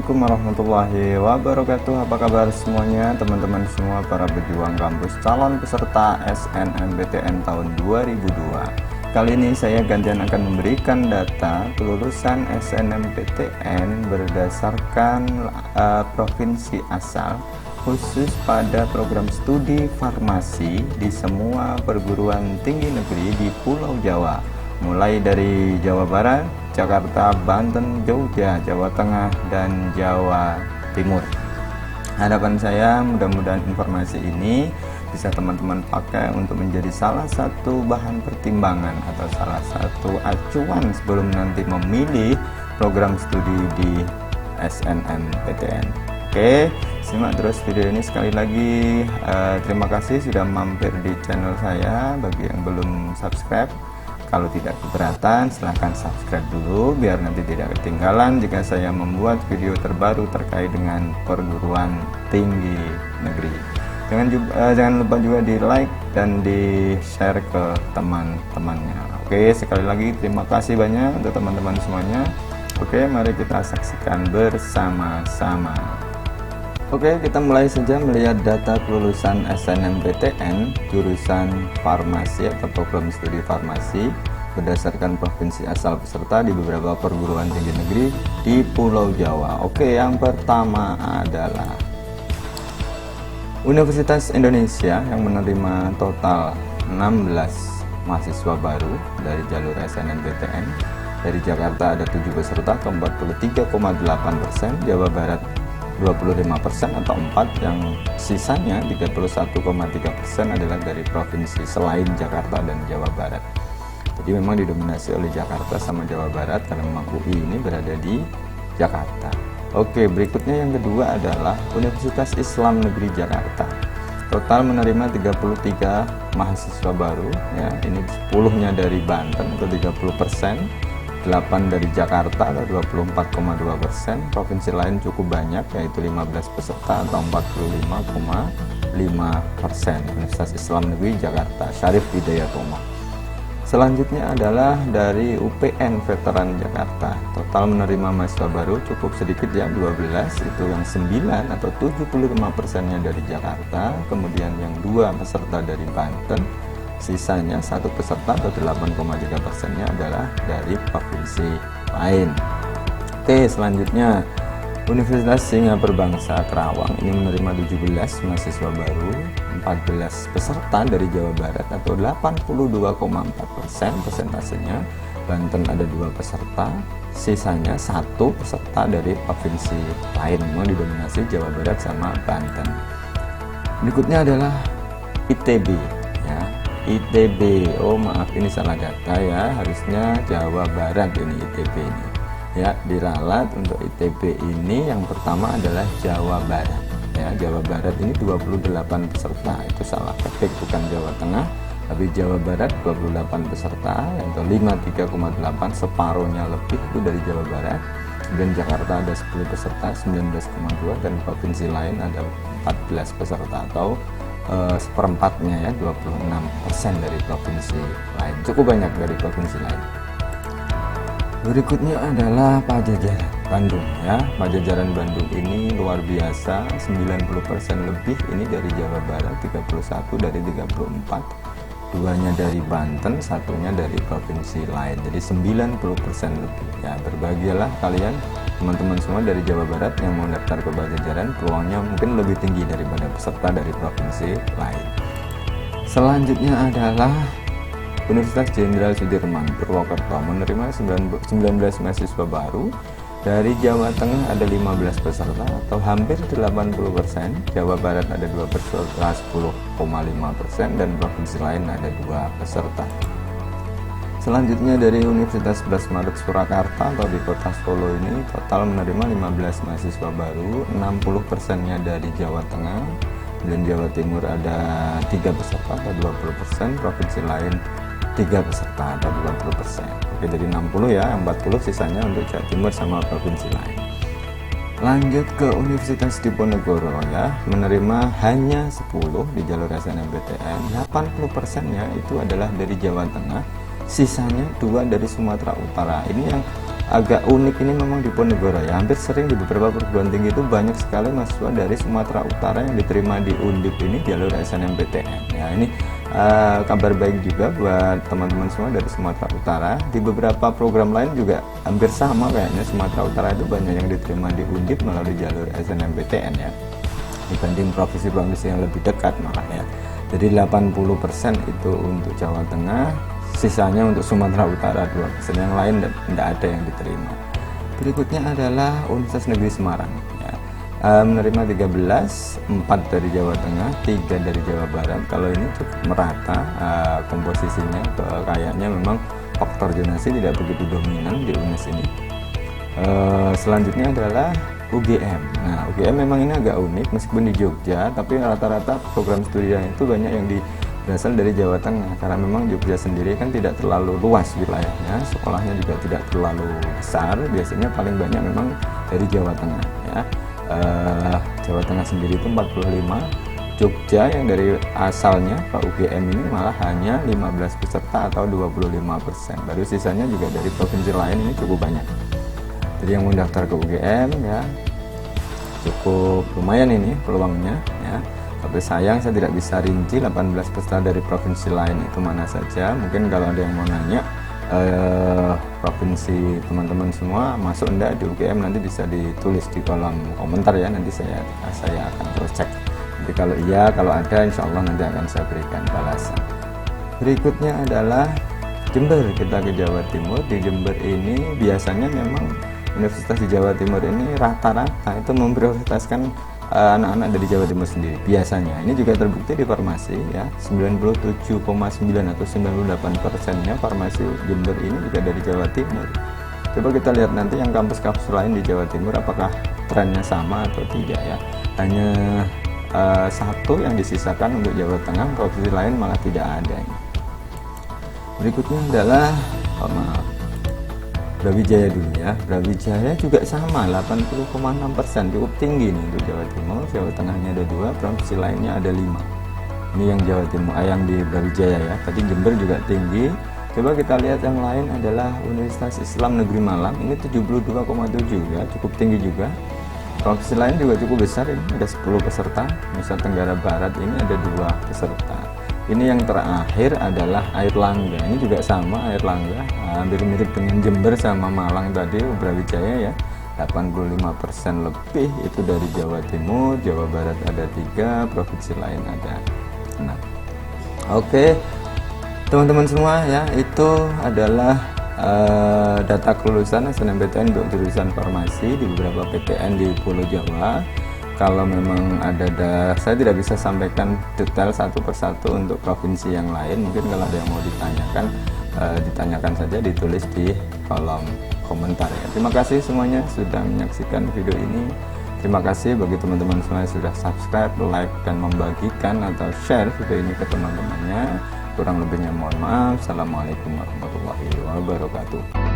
Assalamualaikum warahmatullahi wabarakatuh. Apa kabar semuanya teman-teman semua para pejuang kampus calon peserta SNMPTN tahun 2002. Kali ini saya gantian akan memberikan data kelulusan SNMPTN berdasarkan provinsi asal, khusus pada program studi farmasi di semua perguruan tinggi negeri di Pulau Jawa, mulai dari Jawa Barat, Jakarta, Banten, Jogja, Jawa Tengah, dan Jawa Timur. Harapan saya mudah-mudahan informasi ini bisa teman-teman pakai untuk menjadi salah satu bahan pertimbangan atau salah satu acuan sebelum nanti memilih program studi di SNMPTN. Oke, simak terus video ini sekali lagi. Terima kasih sudah mampir di channel saya. Bagi yang belum subscribe, kalau tidak keberatan silahkan subscribe dulu biar nanti tidak ketinggalan jika saya membuat video terbaru terkait dengan perguruan tinggi negeri. Jangan lupa juga di like dan di share ke teman-temannya. Oke, sekali lagi terima kasih banyak untuk teman-teman semuanya. Oke, mari kita saksikan bersama-sama. Oke, kita mulai saja melihat data kelulusan SNMPTN jurusan farmasi atau program studi farmasi berdasarkan provinsi asal peserta di beberapa perguruan tinggi negeri di Pulau Jawa. Oke, yang pertama adalah Universitas Indonesia yang menerima total 16 mahasiswa baru dari jalur SNMPTN. Dari Jakarta ada 7 peserta atau 43,8%, Jawa Barat 25% atau 4, yang sisanya 31,3% adalah dari provinsi selain Jakarta dan Jawa Barat. Jadi memang didominasi oleh Jakarta sama Jawa Barat karena memang UI ini berada di Jakarta. Oke, berikutnya yang kedua adalah Universitas Islam Negeri Jakarta. Total menerima 33 mahasiswa baru, ya, ini 10-nya dari Banten atau 30%. 8 dari Jakarta atau 24,2%, provinsi lain cukup banyak yaitu 15 peserta atau 45,5%. Universitas Islam Negeri Jakarta, Syarif Hidayatullah. Selanjutnya adalah dari UPN Veteran Jakarta. Total menerima mahasiswa baru cukup sedikit ya, 12, itu yang 9 atau 75%-nya dari Jakarta, kemudian yang 2 peserta dari Banten, sisanya 1 peserta atau 8,3%-nya adalah dari provinsi lain. Oke, selanjutnya Universitas Singapura Bangsa Kerawang ini menerima 17 mahasiswa baru, 14 peserta dari Jawa Barat atau 82,4% persentasenya. Banten ada 2 peserta, sisanya 1 peserta dari provinsi lain, memang didominasi Jawa Barat sama Banten. Berikutnya adalah ITB. ITB, oh maaf ini salah data ya, harusnya Jawa Barat ini ITB ini ya, diralat untuk ITB ini yang pertama adalah Jawa Barat ya. Jawa Barat ini 28 peserta, itu salah ketik, bukan Jawa Tengah tapi Jawa Barat 28 peserta atau 53,8, separuhnya lebih itu dari Jawa Barat. Dan Jakarta ada 10 peserta 19,2 dan provinsi lain ada 14 peserta atau seperempatnya ya, 26% dari provinsi lain, cukup banyak dari provinsi lain. Berikutnya adalah Pajajaran Bandung ya. Pajajaran Bandung ini luar biasa, 90% lebih ini dari Jawa Barat, 31 dari 34, 2-nya dari Banten, 1-nya dari provinsi lain, jadi 90% lebih ya. Berbahagialah kalian teman-teman semua dari Jawa Barat yang mau daftar ke Pajajaran, peluangnya mungkin lebih tinggi daripada peserta dari provinsi lain. Selanjutnya adalah Universitas Jenderal Sudirman Purwokerto menerima 19 mahasiswa baru. Dari Jawa Tengah ada 15 peserta atau hampir 80%, Jawa Barat ada 2 peserta 10,5%, dan provinsi lain ada 2 peserta. Selanjutnya dari Universitas 11 Maret Surakarta atau di kota Solo ini total menerima 15 mahasiswa baru, 60%-nya dari Jawa Tengah, dan Jawa Timur ada 3 peserta atau 20%, provinsi lain 3 peserta atau 20%. Oke, jadi 60 ya, 40 sisanya untuk Jawa Timur sama provinsi lain. Lanjut ke Universitas Diponegoro ya, menerima hanya 10 di jalur SNMPTN, 80%-nya itu adalah dari Jawa Tengah, sisanya 2 dari Sumatera Utara. Ini yang agak unik ini memang di Ponegoro ya, hampir sering di beberapa perguruan tinggi itu banyak sekali mahasiswa dari Sumatera Utara yang diterima di Undip ini jalur SNMPTN ya. Ini kabar baik juga buat teman-teman semua dari Sumatera Utara. Di beberapa program lain juga hampir sama kayaknya, Sumatera Utara itu banyak yang diterima di Undip melalui jalur SNMPTN ya, dibanding provinsi-provinsi yang lebih dekat malah ya. Jadi 80% itu untuk Jawa Tengah, sisanya untuk Sumatera Utara 2%, yang lain tidak ada yang diterima. Berikutnya adalah Universitas Negeri Semarang ya. Menerima 13, 4 dari Jawa Tengah, 3 dari Jawa Barat. Kalau ini cukup merata komposisinya, kayaknya memang faktor zonasi tidak begitu dominan di UNES ini. Selanjutnya adalah UGM. Nah, UGM memang ini agak unik meskipun di Jogja, tapi rata-rata program studi itu banyak yang berasal dari Jawa Tengah, karena memang Jogja sendiri kan tidak terlalu luas wilayahnya, sekolahnya juga tidak terlalu besar, biasanya paling banyak memang dari Jawa Tengah ya. Jawa Tengah sendiri itu 45, Jogja yang dari asalnya Pak UGM ini malah hanya 15 peserta atau 25%, baru sisanya juga dari provinsi lain, ini cukup banyak. Jadi yang mendaftar ke UGM ya cukup lumayan ini peluangnya ya. Tapi sayang saya tidak bisa rinci 18 peserta dari provinsi lain itu mana saja. Mungkin kalau ada yang mau nanya provinsi teman-teman semua masuk enggak di UGM, nanti bisa ditulis di kolom komentar ya, nanti saya akan terus cek. Jadi kalau iya, kalau ada insya Allah nanti akan saya berikan balasan. Berikutnya adalah Jember. Kita ke Jawa Timur. Di Jember ini biasanya memang universitas di Jawa Timur ini rata-rata itu memprioritaskan anak-anak dari Jawa Timur sendiri biasanya. Ini juga terbukti di farmasi ya, 97,9 atau 98%-nya farmasi Jember ini juga dari Jawa Timur. Coba kita lihat nanti yang kampus-kampus lain di Jawa Timur apakah trennya sama atau tidak ya. Hanya satu yang disisakan untuk Jawa Tengah, provinsi lain malah tidak ada. Berikutnya adalah Brawijaya dulu ya. Brawijaya juga sama 80,6%, cukup tinggi nih untuk Jawa Timur. Jawa Tengahnya ada 2, provinsi lainnya ada 5. Ini yang Jawa Timur, yang di Brawijaya ya. Tadi Jember juga tinggi. Coba kita lihat yang lain adalah Universitas Islam Negeri Malang, ini 72,7 ya, cukup tinggi juga. Provinsi lain juga cukup besar, ini ada 10 peserta. Nusa Tenggara Barat ini ada 2 peserta. Ini yang terakhir adalah Airlangga. Ini juga sama, Airlangga hampir mirip dengan Jember sama Malang tadi, Brawijaya ya. 85% lebih itu dari Jawa Timur, Jawa Barat ada 3, provinsi lain ada 6. Oke, teman-teman semua ya, itu adalah data kelulusan SNMPTN untuk jurusan farmasi di beberapa PTN di Pulau Jawa. Kalau memang ada, saya tidak bisa sampaikan detail satu persatu untuk provinsi yang lain. Mungkin kalau ada yang mau ditanyakan, ditanyakan saja, ditulis di kolom komentar ya. Terima kasih semuanya sudah menyaksikan video ini. Terima kasih bagi teman-teman semua yang sudah subscribe, like, dan membagikan atau share video ini ke teman-temannya. Kurang lebihnya mohon maaf. Assalamualaikum warahmatullahi wabarakatuh.